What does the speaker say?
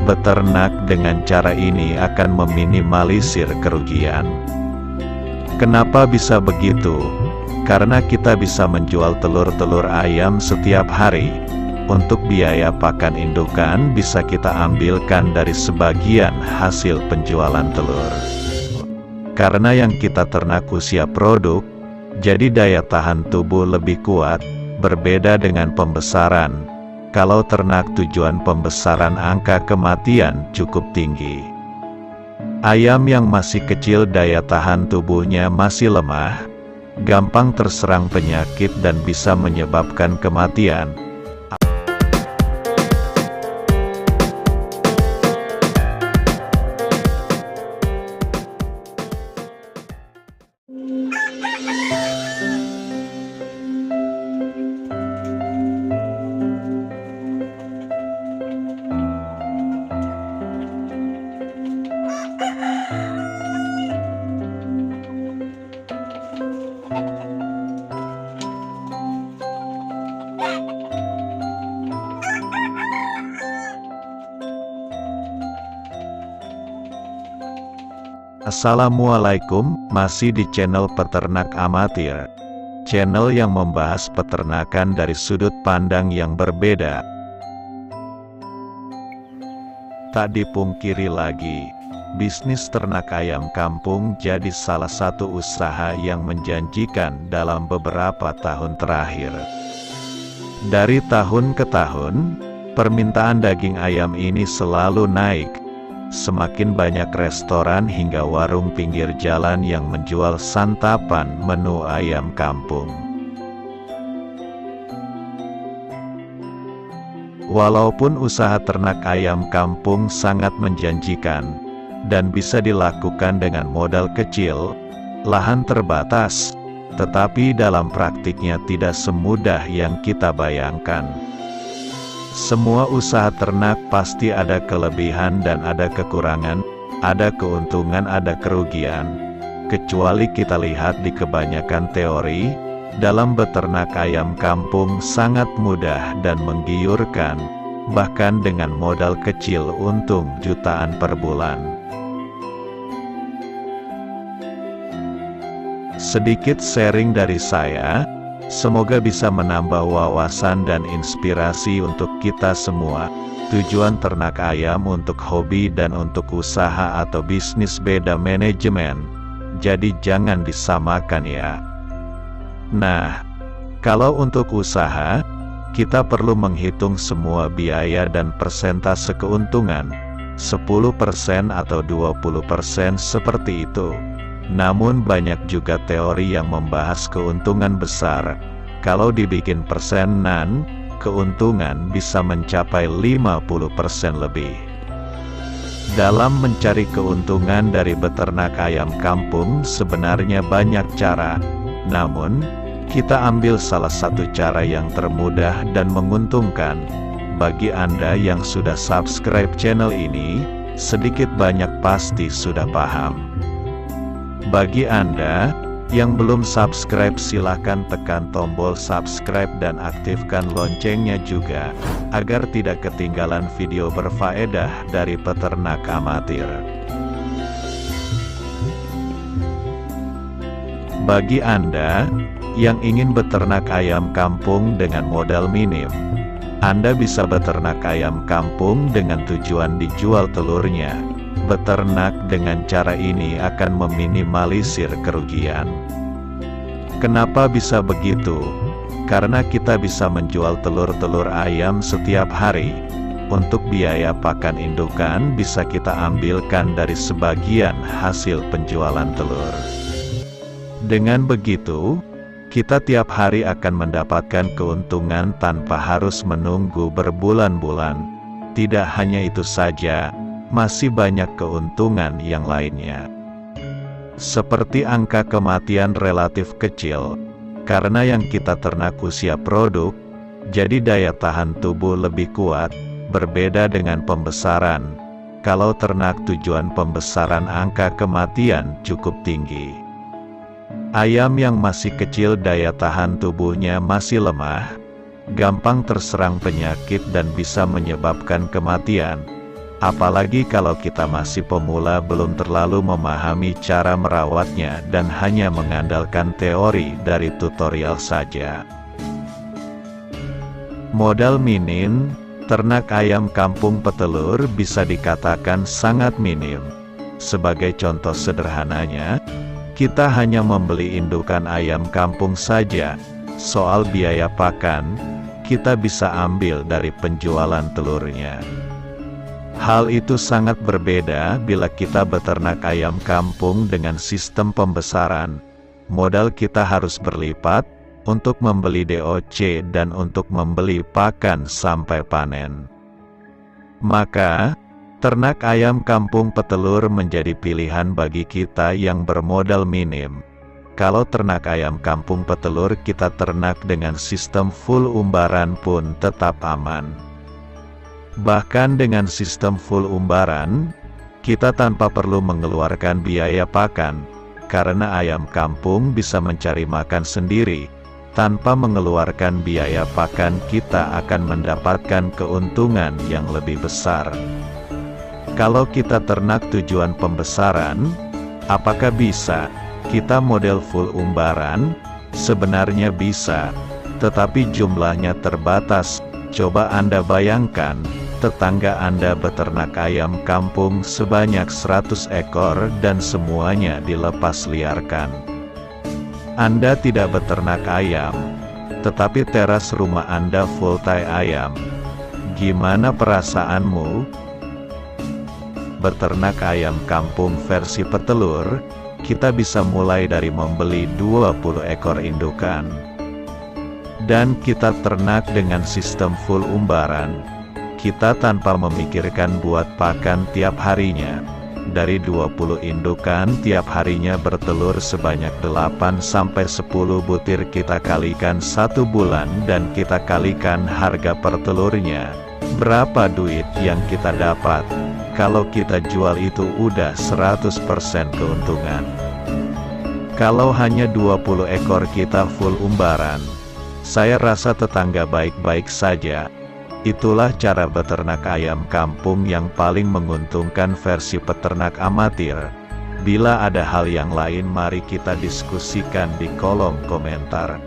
Beternak dengan cara ini akan meminimalisir kerugian. Kenapa bisa begitu? Karena kita bisa menjual telur-telur ayam setiap hari. Untuk biaya pakan indukan bisa kita ambilkan dari sebagian hasil penjualan telur. Karena yang kita ternak usia produk, jadi daya tahan tubuh lebih kuat, berbeda dengan pembesaran. Kalau ternak tujuan pembesaran, angka kematian cukup tinggi. Ayam yang masih kecil daya tahan tubuhnya masih lemah, gampang terserang penyakit dan bisa menyebabkan kematian. Assalamualaikum, masih di channel Peternak Amatir. Channel yang membahas peternakan dari sudut pandang yang berbeda. Tak dipungkiri lagi, bisnis ternak ayam kampung jadi salah satu usaha yang menjanjikan dalam beberapa tahun terakhir. Dari tahun ke tahun, permintaan daging ayam ini selalu naik. Semakin banyak restoran hingga warung pinggir jalan yang menjual santapan menu ayam kampung. Walaupun usaha ternak ayam kampung sangat menjanjikan, dan bisa dilakukan dengan modal kecil, lahan terbatas, tetapi dalam praktiknya tidak semudah yang kita bayangkan. Semua usaha ternak pasti ada kelebihan dan ada kekurangan, ada keuntungan, ada kerugian. Kecuali kita lihat di kebanyakan teori, dalam beternak ayam kampung sangat mudah dan menggiurkan, bahkan dengan modal kecil untung jutaan per bulan. Sedikit sharing dari saya. Semoga bisa menambah wawasan dan inspirasi untuk kita semua. Tujuan ternak ayam untuk hobi dan untuk usaha atau bisnis beda manajemen. Jadi jangan disamakan ya. Nah, kalau untuk usaha, kita perlu menghitung semua biaya dan persentase keuntungan. 10% atau 20% seperti itu. Namun banyak juga teori yang membahas keuntungan besar. Kalau dibikin persenan, keuntungan bisa mencapai 50% lebih. Dalam mencari keuntungan dari beternak ayam kampung sebenarnya banyak cara. Namun, kita ambil salah satu cara yang termudah dan menguntungkan. Bagi Anda yang sudah subscribe channel ini, sedikit banyak pasti sudah paham. Bagi Anda yang belum subscribe, silakan tekan tombol subscribe dan aktifkan loncengnya juga, agar tidak ketinggalan video berfaedah dari Peternak Amatir. Bagi Anda yang ingin beternak ayam kampung dengan modal minim, Anda bisa beternak ayam kampung dengan tujuan dijual telurnya. Beternak dengan cara ini akan meminimalisir kerugian. Kenapa bisa begitu? Karena kita bisa menjual telur-telur ayam setiap hari. Untuk biaya pakan indukan bisa kita ambilkan dari sebagian hasil penjualan telur. Dengan begitu, kita tiap hari akan mendapatkan keuntungan tanpa harus menunggu berbulan-bulan. Tidak hanya itu saja, masih banyak keuntungan yang lainnya. Seperti angka kematian relatif kecil, karena yang kita ternak usia produk, jadi daya tahan tubuh lebih kuat, berbeda dengan pembesaran. Kalau ternak tujuan pembesaran, angka kematian cukup tinggi. Ayam yang masih kecil daya tahan tubuhnya masih lemah, gampang terserang penyakit dan bisa menyebabkan kematian. Apalagi kalau kita masih pemula belum terlalu memahami cara merawatnya dan hanya mengandalkan teori dari tutorial saja. Modal minim, ternak ayam kampung petelur bisa dikatakan sangat minim. Sebagai contoh sederhananya, kita hanya membeli indukan ayam kampung saja. Soal biaya pakan, kita bisa ambil dari penjualan telurnya. Hal itu sangat berbeda bila kita beternak ayam kampung dengan sistem pembesaran. Modal kita harus berlipat untuk membeli DOC dan untuk membeli pakan sampai panen. Maka, ternak ayam kampung petelur menjadi pilihan bagi kita yang bermodal minim. Kalau ternak ayam kampung petelur kita ternak dengan sistem full umbaran pun tetap aman. Bahkan dengan sistem full umbaran, kita tanpa perlu mengeluarkan biaya pakan, karena ayam kampung bisa mencari makan sendiri. Tanpa mengeluarkan biaya pakan kita akan mendapatkan keuntungan yang lebih besar. Kalau kita ternak tujuan pembesaran, apakah bisa kita model full umbaran? Sebenarnya bisa, tetapi jumlahnya terbatas. Coba Anda bayangkan, tetangga Anda beternak ayam kampung sebanyak 100 ekor dan semuanya dilepas liarkan. Anda tidak beternak ayam, tetapi teras rumah Anda full tai ayam. Gimana perasaanmu? Beternak ayam kampung versi petelur, kita bisa mulai dari membeli 20 ekor indukan. Dan kita ternak dengan sistem full umbaran. Kita tanpa memikirkan buat pakan tiap harinya. Dari 20 indukan tiap harinya bertelur sebanyak 8-10 butir, kita kalikan 1 bulan dan kita kalikan harga per telurnya. Berapa duit yang kita dapat? Kalau kita jual itu udah 100% keuntungan. Kalau hanya 20 ekor kita full umbaran, saya rasa tetangga baik-baik saja. Itulah cara beternak ayam kampung yang paling menguntungkan versi peternak amatir. Bila ada hal yang lain mari kita diskusikan di kolom komentar.